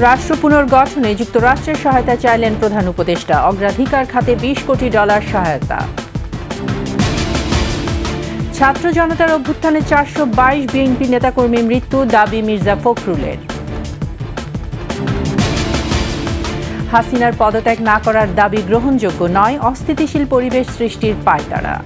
রাষ্ট্র পুনর্গঠনে যুক্তরাষ্ট্রের সহায়তা চাইলেন প্রধান উপদেষ্টা। অগ্রাধিকার খাতে $20 কোটি সহায়তা। ছাত্র জনতার অভ্যুত্থানে 422 বিএনপি নেতাকর্মীর মৃত্যু, দাবি মির্জা ফখরুলের। হাসিনার পদত্যাগ না করার দাবি গ্রহণযোগ্য নয়, অস্থিতিশীল পরিবেশ সৃষ্টির পায়তারা।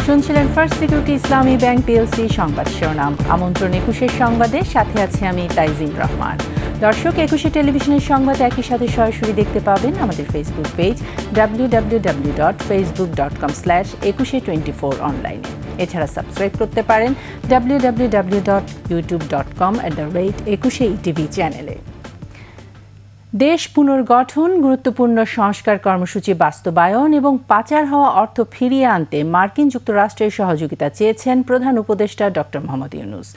শুনছিলেন ফার্স্ট সিকিউরিটি ইসলামী ব্যাংক পিএলসি সংবাদ শিরোনাম। আমন্ত্রণ 21 সংবাদে, সাথে আছে আমি তাইজিন রহমান। দর্শক, 21 টেলিভিশনের সংবাদ একই সাথে সরাসরি দেখতে পাবেন আমাদের ফেসবুক পেজ www.facebook.com/2124 অনলাইনে। এছাড়া সাবস্ক্রাইব করতে পারেন www.youtube.com/21etv চ্যানেলে। দেশ পুনর্গঠন, গুরুত্বপূর্ণ সংস্কার কর্মসূচি বাস্তবায়ন এবং পাচার হওয়া অর্থ ফিরিয়ে আনতে মার্কিন যুক্তরাষ্ট্রের সহযোগিতা চেয়েছেন প্রধান উপদেষ্টা ডক্টর মোহাম্মদ ইউনূস।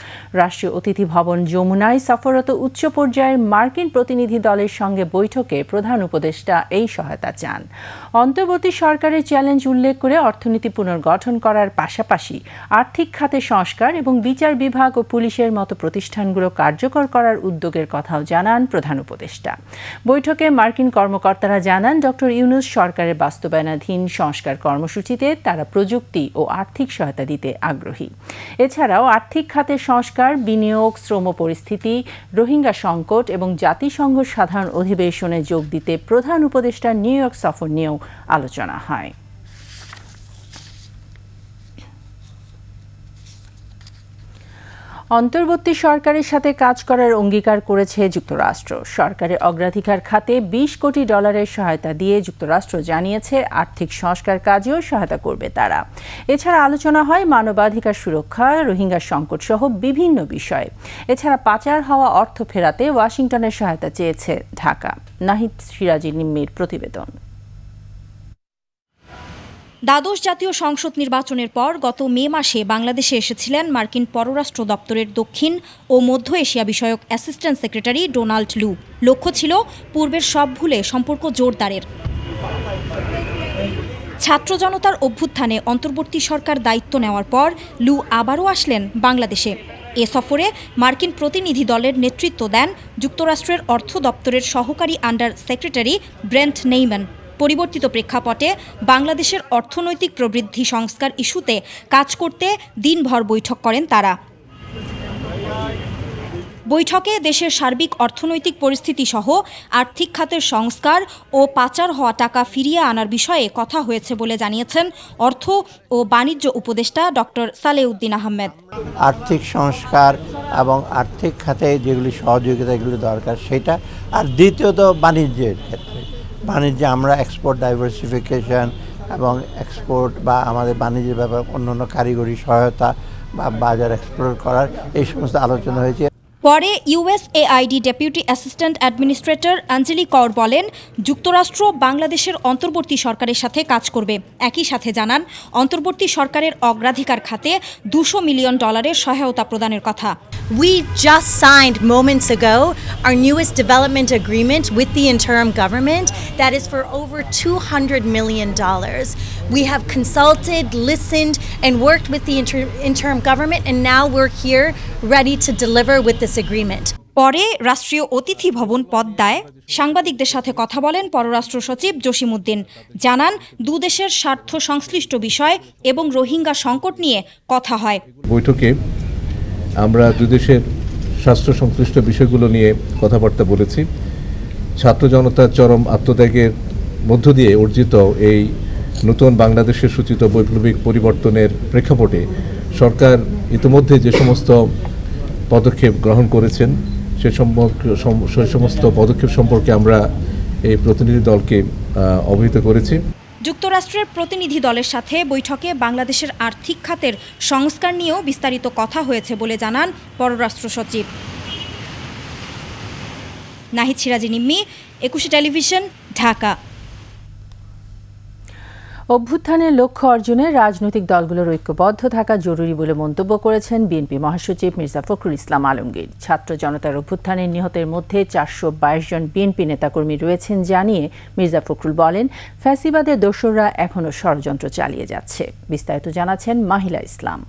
রাষ্ট্রীয় অতিথি ভবন যমুনায় সফররত উচ্চ পর্যায়ের মার্কিন প্রতিনিধি দলের সঙ্গে বৈঠকে প্রধান উপদেষ্টা এই সহায়তা চান। অন্তর্বর্তী সরকারের চ্যালেঞ্জ উল্লেখ করে অর্থনীতি পুনর্গঠন করার পাশাপাশি আর্থিক খাতে সংস্কার এবং বিচার বিভাগ ও পুলিশের মতো প্রতিষ্ঠানগুলো কার্যকর করার উদ্যোগের কথাও জানান প্রধান উপদেষ্টা। বৈঠকে মার্কিন কর্মকর্তারা জানান, ডক্টর ইউনূস সরকারের বাস্তবায়নাধীন সংস্কার কর্মসূচিতে তারা প্রযুক্তি ও আর্থিক সহায়তা দিতে আগ্রহী। এছাড়াও আর্থিক খাতে সংস্কার, বিনিয়োগ, শ্রম পরিস্থিতি, রোহিঙ্গা সংকট এবং জাতিসংঘ সাধারণ অধিবেশনে যোগ দিতে প্রধান উপদেষ্টার নিউ ইয়র্ক সফর নিয়েও আলোচনা হয়। অন্তর্বর্তী সরকারের সাথে কাজ করার অঙ্গীকার করেছে যুক্তরাষ্ট্র। সরকারের অগ্রাধিকার খাতে $20 কোটি সহায়তা দিয়ে যুক্তরাষ্ট্র জানিয়েছে আর্থিক সংস্কার কাজেও সহায়তা করবে তারা। এছাড়া আলোচনা হয় মানবাধিকার সুরক্ষা, রোহিঙ্গা সংকট সহ বিভিন্ন বিষয়ে। এছাড়া পাচার হওয়া অর্থ ফেরাতে ওয়াশিংটনের সহায়তা চেয়েছে ঢাকা। নাহিদ সিরাজি নিম্মির প্রতিবেদন। দ্বাদশ জাতীয় সংসদ নির্বাচনের পর গত মে মাসে বাংলাদেশে এসেছিলেন মার্কিন পররাষ্ট্র দপ্তরের দক্ষিণ ও মধ্য এশিয়া বিষয়ক অ্যাসিস্ট্যান্ট সেক্রেটারি ডোনাল্ড লু। লক্ষ্য ছিল পূর্বের সব ভুলে সম্পর্ক জোরদারের। ছাত্র জনতার অভ্যুত্থানে অন্তর্বর্তী সরকার দায়িত্ব নেওয়ার পর লু আবারও আসলেন বাংলাদেশে। এ সফরে মার্কিন প্রতিনিধি দলের নেতৃত্ব দেন যুক্তরাষ্ট্রের অর্থ দপ্তরের সহকারী আন্ডার সেক্রেটারি ব্রেন্ট নেইম্যান। পরিবর্তিত প্রেক্ষাপটে বাংলাদেশের অর্থনৈতিক প্রবৃদ্ধি সংস্কার ইস্যুতে কাজ করতে দিনভর বৈঠক করেন তারা। বৈঠকে দেশের সার্বিক অর্থনৈতিক পরিস্থিতি সহ আর্থিক খাতের সংস্কার ও পাচার হওয়া টাকা ফিরিয়ে আনার বিষয়ে কথা হয়েছে বলে জানিয়েছেন অর্থ ও বাণিজ্য উপদেষ্টা ডক্টর সালেউদ্দিন আহমেদ। আর্থিক সংস্কার এবং আর্থিক খাতে যেগুলি সহযোগিতা এগুলি দরকার সেটা, আর দ্বিতীয়ত বাণিজ্যের ক্ষেত্রে বাণিজ্যে আমরা এক্সপোর্ট ডাইভার্সিফিকেশন এবং এক্সপোর্ট বা আমাদের বাণিজ্যের ব্যাপারে অন্যান্য কারিগরি সহায়তা বা বাজার এক্সপ্লোর করার এই সমস্ত আলোচনা হয়েছে। পরে ইউএসএআইডি ডেপুটি অ্যাসিস্ট্যান্ট অ্যাডমিনিস্ট্রেটর আঞ্জলি কৌর বলেন, যুক্তরাষ্ট্র বাংলাদেশের অন্তর্বর্তী সরকারের সাথে কাজ করবে। একই সাথে জানান, অন্তর্বর্তী সরকারের অগ্রাধিকার খাতে $200 মিলিয়ন সহায়তা প্রদানের কথা। We just signed moments ago our newest development agreement with the interim government that is for over $200 million. We have consulted, listened, and worked with the interim government, and now we're here ready to deliver with this agreement. পরে রাষ্ট্রীয় অতিথি ভবন পদ্মায় সাংবাদিকদের সাথে কথা বলেন পররাষ্ট্র সচিব জসিমউদ্দিন। জানান, দুদেশের স্বার্থ সংশ্লিষ্ট বিষয় এবং রোহিঙ্গা সংকট নিয়ে কথা হয়। বৈঠকে আমরা দুদেশের স্বাস্থ্য সংশ্লিষ্ট বিষয়গুলো নিয়ে কথাবার্তা বলেছি। ছাত্র জনতার চরম আত্মত্যাগের মধ্য দিয়ে অর্জিত এই নতুন বাংলাদেশের সূচিত বৈপ্লবিক পরিবর্তনের প্রেক্ষাপটে সরকার ইতিমধ্যে যে সমস্ত পদক্ষেপ গ্রহণ করেছেন সে সমস্ত পদক্ষেপ সম্পর্কে আমরা এই প্রতিনিধি দলকে অবহিত করেছি। যুক্তরাষ্ট্রের প্রতিনিধি দলের সাথে বৈঠকে বাংলাদেশের আর্থিক খাতের সংস্কার নিয়েও বিস্তারিত কথা হয়েছে বলে জানান পররাষ্ট্র সচিব। নাহিদ সিরাজি নিম্মি, 21 টেলিভিশন, ঢাকা। অভ্যুত্থানের লক্ষ্য অর্জনে রাজনৈতিক দলগুলোর ঐক্যবদ্ধ থাকা জরুরি বলে মন্তব্য করেছেন বিএনপি মহাসচিব মির্জা ফখরুল ইসলাম আলমগীর। ছাত্র জনতার অভ্যুত্থানে নিহতের মধ্যে 422 জন বিএনপি নেতাকর্মী রয়েছেন জানিয়ে মির্জা ফখরুল বলেন, ফ্যাসিবাদের দোসররা এখনও ষড়যন্ত্র চালিয়ে যাচ্ছে। বিস্তারিত জানাচ্ছেন মাহিলা ইসলাম।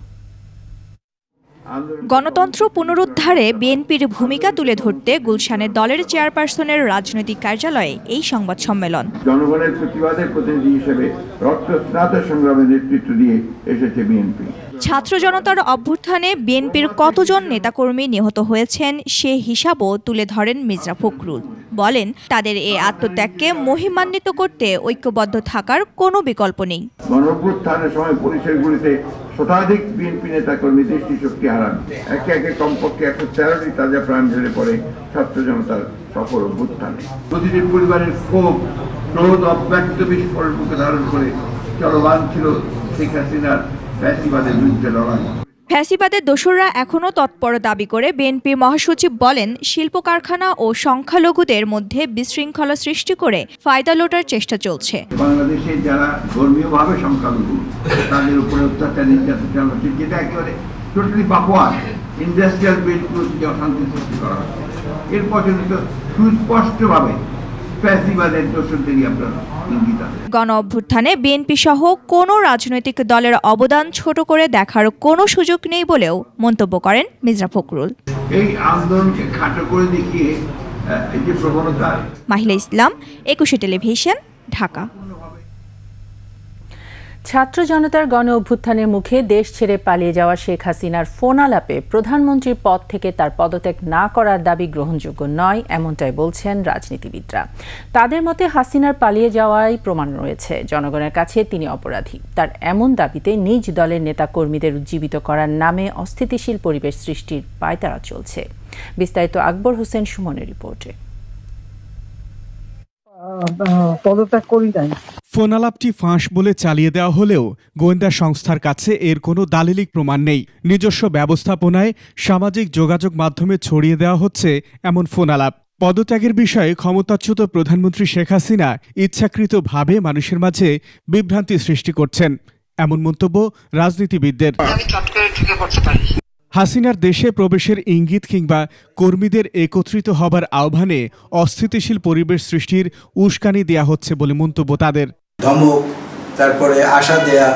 গণতন্ত্র পুনরুদ্ধারে বিএনপির ভূমিকা তুলে ধরতে গুলশানের দলের চেয়ারপারসনের রাজনৈতিক কার্যালয়ে এই সংবাদ সম্মেলন। জনগণের প্রতিবাদের প্রতিনিধি হিসেবে রক্তস্নাত সংগ্রামে নেতৃত্ব দিয়ে এসেছে বিএনপি। ছাত্র জনতার অভ্যুত্থানে বিএনপির কতজন নেতাকর্মী নিহত হয়েছেন সে হিসাবও তুলে ধরেন মির্জা ফখরুল। বলেন, তাদের এই আত্মত্যাগকে মহিমান্বিত করতে ঐক্যবদ্ধ থাকার কোনো বিকল্প নেই। গণঅভ্যুত্থানের সময় পরিসরগুলিতে শতাধিক বিএনপি নেতাকর্মী দৃষ্টিশক্তি হারান। একে একে কমপক্ষে 113টি তাজা প্রাণ ঝরে পড়ে ছাত্র জনতার সফল অভ্যুত্থানে। প্রতিটি পরিবারের ক্ষোভ, ক্রোধ অব্যক্ত বিস্ফোরণ মুখে ধারণ করে চলমান ছিল শেখ হাসিনার ফ্যাসিবাদের বিরুদ্ধে লড়াই। ফ্যাসিবাদের দোসররা এখনও তৎপর দাবি করে বিএনপি মহাসচিব বলেন, শিল্প কারখানা ও সংখ্যালঘুদের মধ্যে বিশৃঙ্খলা সৃষ্টি করে ফায়দা লোটার চেষ্টা চলছে। বাংলাদেশে যারা ধর্মীয়ভাবে সংখ্যালঘু তাদের উপরে অত্যাচার নির্যাতন চালানো, যেটা একেবারে টোটালি বাকওয়ার্ড ইন্ডাস্ট্রিয়াল বেল্টগুলোতে অশান্তি সৃষ্টি করা হচ্ছে। এরপর সুস্পষ্টভাবে ফ্যাসিবাদের দোসরদেরই আপনার ইঙ্গিত আছে। গণ অভ্যুত্থানে বিএনপি সহ কোনো রাজনৈতিক দলের অবদান ছোট করে দেখার কোনো সুযোগ নেই বলেও মন্তব্য করেন মির্জা ফখরুল। এই আন্দোলনকে খাটো করে দেখিয়ে এই যে প্রবণতা। মাহিলা ইসলাম, 21 টেলিভিশন, ঢাকা। ছাত্র জনতার গণ অভ্যুত্থানের মুখে দেশ ছেড়ে পালিয়ে যাওয়া শেখ হাসিনার ফোন আলাপে প্রধানমন্ত্রীর পদ থেকে তার পদত্যাগ না করার দাবি গ্রহণযোগ্য নয়, এমনটাই বলছেন রাজনীতিবিদরা। তাদের মতে হাসিনার পালিয়ে যাওয়াই প্রমাণ রয়েছে, জনগণের কাছে তিনি অপরাধী। তার এমন দাবিতে নিজ দলের নেতা কর্মীদের উজ্জীবিত করার নামে অস্থিতিশীল পরিবেশ সৃষ্টির পায়তারা চলছে। বিস্তারিত আকবর হোসেন সুমনের রিপোর্টে। পদত্যাগ করি নাই। ফোন আলাপটি ফাঁস বলে চালিয়ে দেওয়া হলেও গোয়েন্দা সংস্থার কাছে এর কোনো দালিলিক প্রমাণ নেই। নিজস্ব ব্যবস্থাপনায় সামাজিক যোগাযোগ মাধ্যমে ছড়িয়ে দেওয়া হচ্ছে এমন ফোন আলাপ। পদত্যাগের বিষয়ে ক্ষমতাচ্যুত প্রধানমন্ত্রী শেখ হাসিনা ইচ্ছাকৃতভাবে মানুষের মাঝে বিভ্রান্তি সৃষ্টি করছেন, এমন মন্তব্য রাজনীতিবিদদের। হাসিনার দেশে প্রবেশের ইঙ্গিত কিংবা কর্মীদের একত্রিত হবার আহ্বানে অস্থিতিশীল পরিবেশ সৃষ্টির উস্কানি দেয়া হচ্ছে বলে মন্তব্য তাদের। ধমক, তারপরে আশা দেয়া,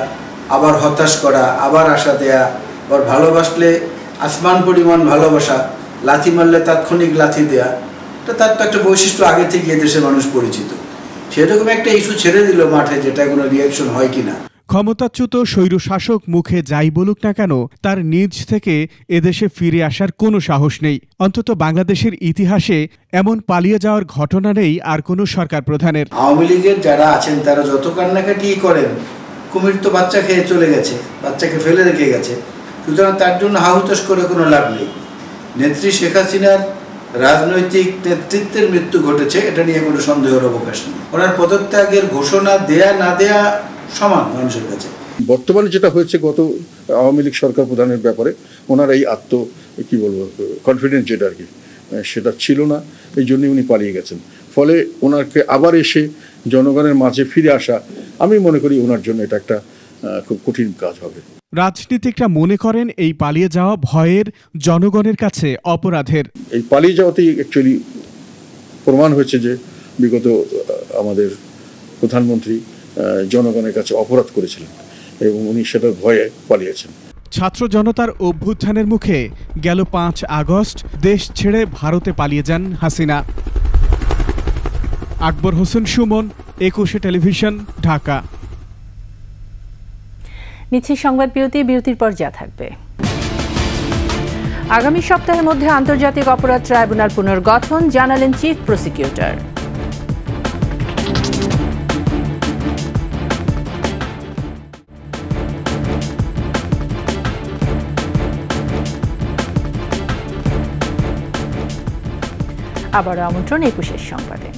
আবার হতাশ করা, আবার আশা দেয়া, আবার ভালোবাসলে আসমান পরিমাণ ভালোবাসা, লাথি মারলে তাৎক্ষণিক লাথি দেয়া, তার তো একটা বৈশিষ্ট্য আগে থেকে এদেশের মানুষ পরিচিত। সেরকম একটা ইস্যু ছেড়ে দিল মাঠে, যেটা কোনো রিয়াকশন হয় কিনা। ক্ষমতাচ্যুত স্বৈরশাসক মুখে যাই বলুক না কেন, তার নিজ থেকে এদেশে ফিরে আসার কোনো সাহস নেই। অন্তত বাংলাদেশের ইতিহাসে এমন পালিয়ে যাওয়ার ঘটনা নেই আর কোনো সরকার প্রধানের। আওয়ামী লীগের যারা আছেন তারা যত কান্নাকাটি করেন, কুমির তো বাচ্চা খেয়ে চলে গেছে, বাচ্চাকে ফেলে রেখে গেছে, সুতরাং তার জন্য হাহুতাশ করে কোনো লাভ নেই। নেত্রী শেখ হাসিনার রাজনৈতিক নেতৃত্বের মৃত্যু ঘটেছে, এটা নিয়ে কোনো সন্দেহের অবকাশ নেই। ওনার পদত্যাগের ঘোষণা দেয়া না দেয়া সমান মানুষের কাছে। বর্তমানে যেটা হয়েছে, গত আওয়ামী লীগ সরকার প্রধানের ব্যাপারে ওনার এই কনফিডেন্স যেটা আর কি সেটা ছিল না, এই জন্যই উনি পালিয়ে গেছেন। ফলে ওনাকে আবার এসে জনগণের মাঝে ফিরে আসা, আমি মনে করি ওনার জন্য এটা একটা খুব কঠিন কাজ হবে। রাজনীতিকরা মনে করেন এই পালিয়ে যাওয়া ভয়ের জনগণের কাছে অপরাধের। এই পালিয়ে যাওয়াতেই অ্যাকচুয়ালি প্রমাণ হয়েছে যে বিগত আমাদের প্রধানমন্ত্রী জনগণের কাছে অপরাধ করেছিলেন এবং উনি সেটার ভয়ে পালিয়েছেন। ছাত্র জনতার অভ্যুত্থানের মুখে গেল 5 আগস্ট দেশ ছেড়ে ভারতে পালিয়ে যান হাসিনা। আকবর হোসেন সুমন, 21 টেলিভিশন, ঢাকা। নিচ্ছি সংবাদ বিরতির পর যা থাকবে। আগামী সপ্তাহের মধ্যে আন্তর্জাতিক অপরাধ ট্রাইব্যুনাল পুনর্গঠন, জানালেন চিফ প্রসিকিউটর। আবারও আমন্ত্রণ 21 সংবাদে।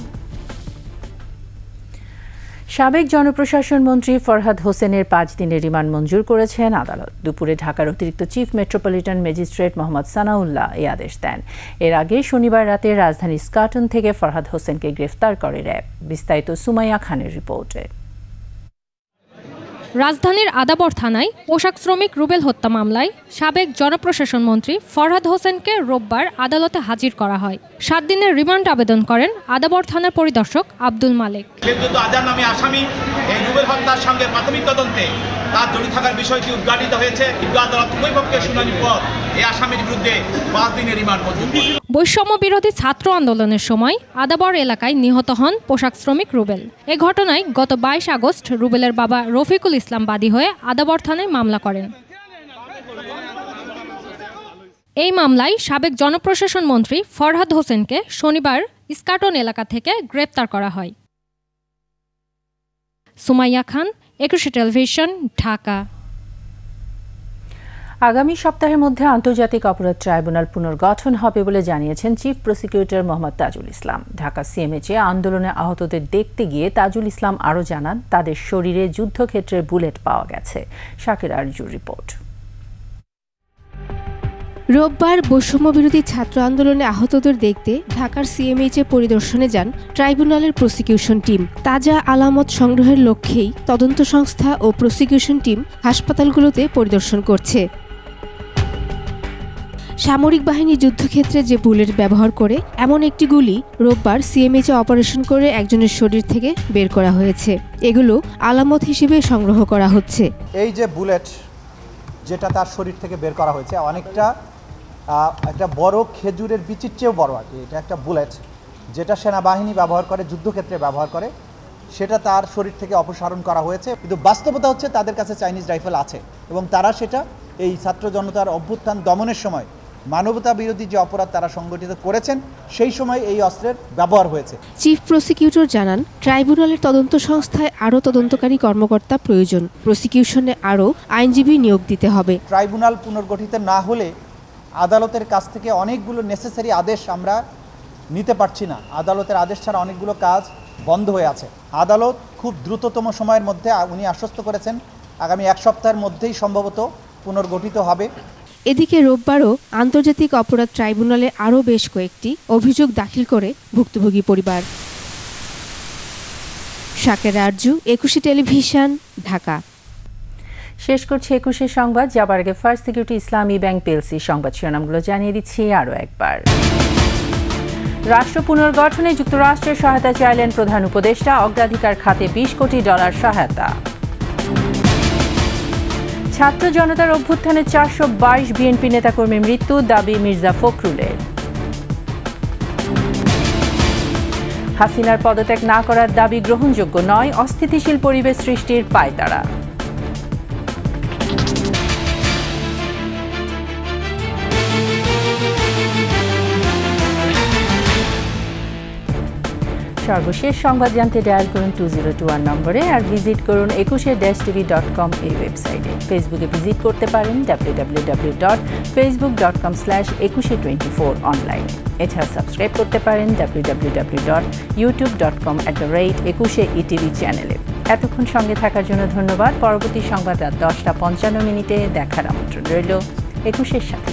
সাবেক জনপ্রশাসন মন্ত্রী ফরহাদ হোসেনের 5 দিনের রিমান্ড মঞ্জুর করেছেন আদালত। দুপুরে ঢাকার অতিরিক্ত chief metropolitan magistrate Mohammad Sanaullah এই আদেশ দেন। এর আগে শনিবার রাতে রাজধানী স্কাটন থেকে ফরহাদ হোসেনকে গ্রেফতার করে র্যাব। বিস্তারিত সুমাইয়া খানের রিপোর্টে। রাজধানীর আদাবর থানায় পোশাক শ্রমিক রুবেল হত্যা মামলায় সাবেক জনপ্রশাসন মন্ত্রী ফরহাদ হোসেনকে রোববার আদালতে হাজির করা হয়। 7 দিনের রিমান্ড আবেদন করেন আদাবর থানার পরিদর্শক আব্দুল মালেক। আজাদ নামে আসামি এই রুবেল হত্যার সঙ্গে প্রাথমিক তদন্তে তার জড়িত থাকার বিষয়টি উদ্ঘাটিত হয়েছে। কিন্তু আদালত উভয় পক্ষের শুনানির পর এই আসামির বিরুদ্ধে 5 দিনের রিমান্ড মঞ্জুর করেন। বৈষম্য বিরোধী ছাত্র আন্দোলনের সময় আদাবর এলাকায় নিহত হন পোশাক শ্রমিক রুবেল। এ ঘটনায় গত 22 আগস্ট রুবেলের বাবা রফিকুল ইসলাম বাদী হয়ে আদাবর থানায় মামলা করেন। এই মামলায় সাবেক জনপ্রশাসন মন্ত্রী ফরহাদ হোসেনকে শনিবার ইস্কাটন এলাকা থেকে গ্রেপ্তার করা হয়। সুমাইয়া খান, একুশে টেলিভিশন, ঢাকা। আগামী সপ্তাহের মধ্যে আন্তর্জাতিক অপরাধ ট্রাইব্যুনাল পুনর্গঠন হবে বলে জানিয়েছেন চিফ প্রসিকিউটর মোহাম্মদ তাজুল ইসলাম। ঢাকা সিএমএইচে আন্দোলনে আহতদের দেখতে গিয়ে তাজুল ইসলাম আরও জানান, তাদের শরীরে যুদ্ধক্ষেত্রের বুলেট পাওয়া গেছে। শাকির আরজুর রিপোর্ট। রোববার বৈষম্য বিরোধী ছাত্র আন্দোলনে আহতদের দেখতে ঢাকার সিএমএইচে পরিদর্শনে যান ট্রাইব্যুনালের প্রসিকিউশন টিম। তাজা আলামত সংগ্রহের লক্ষ্যেই তদন্ত সংস্থা ও প্রসিকিউশন টিম হাসপাতালগুলোতে পরিদর্শন করছে। সামরিক বাহিনী যুদ্ধক্ষেত্রে যে বুলেট ব্যবহার করে এমন একটি গুলি রোববার সিএমএইচে অপারেশন করে একজনের শরীর থেকে বের করা হয়েছে। এগুলো আলামত হিসেবে সংগ্রহ করা হচ্ছে। এই যে বুলেট যেটা তার শরীর থেকে বের করা হয়েছে অনেকটা একটা বড় খেজুরের বিচির চেয়েও বড় আর কি। এটা একটা বুলেট যেটা সেনাবাহিনী ব্যবহার করে, যুদ্ধক্ষেত্রে ব্যবহার করে, সেটা তার শরীর থেকে অপসারণ করা হয়েছে। কিন্তু বাস্তবতা হচ্ছে তাদের কাছে চাইনিজ রাইফেল আছে এবং তারা সেটা এই ছাত্র জনতার অভ্যুত্থান দমনের সময় মানবতা বিরোধী যে অপরাধ তারা সংগঠিত করেছেন সেই সময় এই অস্ত্রের ব্যবহার হয়েছে। চিফ প্রসিকিউটর জানান, ট্রাইব্যুনালের তদন্ত সংস্থায় আরও তদন্তকারী কর্মকর্তা প্রয়োজন। প্রসিকিউশনে আরও আইনজীবী নিয়োগ দিতে হবে। ট্রাইব্যুনাল পুনর্গঠিত না হলে আদালতের কাছ থেকে অনেকগুলো নেসেসারি আদেশ আমরা নিতে পারছি না। আদালতের আদেশ ছাড়া অনেকগুলো কাজ বন্ধ হয়ে আছে। আদালত খুব দ্রুততম সময়ের মধ্যে, উনি আশ্বস্ত করেছেন আগামী 1 সপ্তাহের মধ্যেই সম্ভবত পুনর্গঠিত হবে। এদিকে রোববারও আন্তর্জাতিক অপরাধ ট্রাইব্যুনালে আরও বেশ কয়েকটি অভিযোগ দাখিল করে ভুক্তভোগী পরিবার। শাকির আরজু, একুশে টেলিভিশন, ঢাকা। শেষ করছি 21 সংবাদ। যাবার আগে ফার্স্ট সিকিউরিটি ইসলামী ব্যাংক পিএলসি সংবাদ শিরোনামগুলো জানিয়ে দিচ্ছি আরও একবার। রাষ্ট্র পুনর্গঠনে যুক্তরাষ্ট্রের সহায়তা চাইলেন প্রধান উপদেষ্টা। অগ্রাধিকার খাতে $20 কোটি সহায়তা। ছাত্র জনতার অভ্যুত্থানে 422 বিএনপি নেতাকর্মীর মৃত্যু, দাবি মির্জা ফখরুলের। হাসিনার পদত্যাগ না করার দাবি গ্রহণযোগ্য নয়, অস্থিতিশীল পরিবেশ সৃষ্টির পায়তারা। সর্বশেষ সংবাদ জানতে ডায়াল করুন 2021 নম্বরে আর ভিজিট করুন 21-tv.com এই ওয়েবসাইটে। ফেসবুকে ভিজিট করতে পারেন www.facebook.com/2124 অনলাইনে। এছাড়া সাবস্ক্রাইব করতে পারেন www.youtube.com/21etv চ্যানেলে। এতক্ষণ সঙ্গে থাকার জন্য ধন্যবাদ। পরবর্তী সংবাদ রাত 10টা 55 মিনিটে দেখার আমন্ত্রণ রইল। 21-এর সাথে।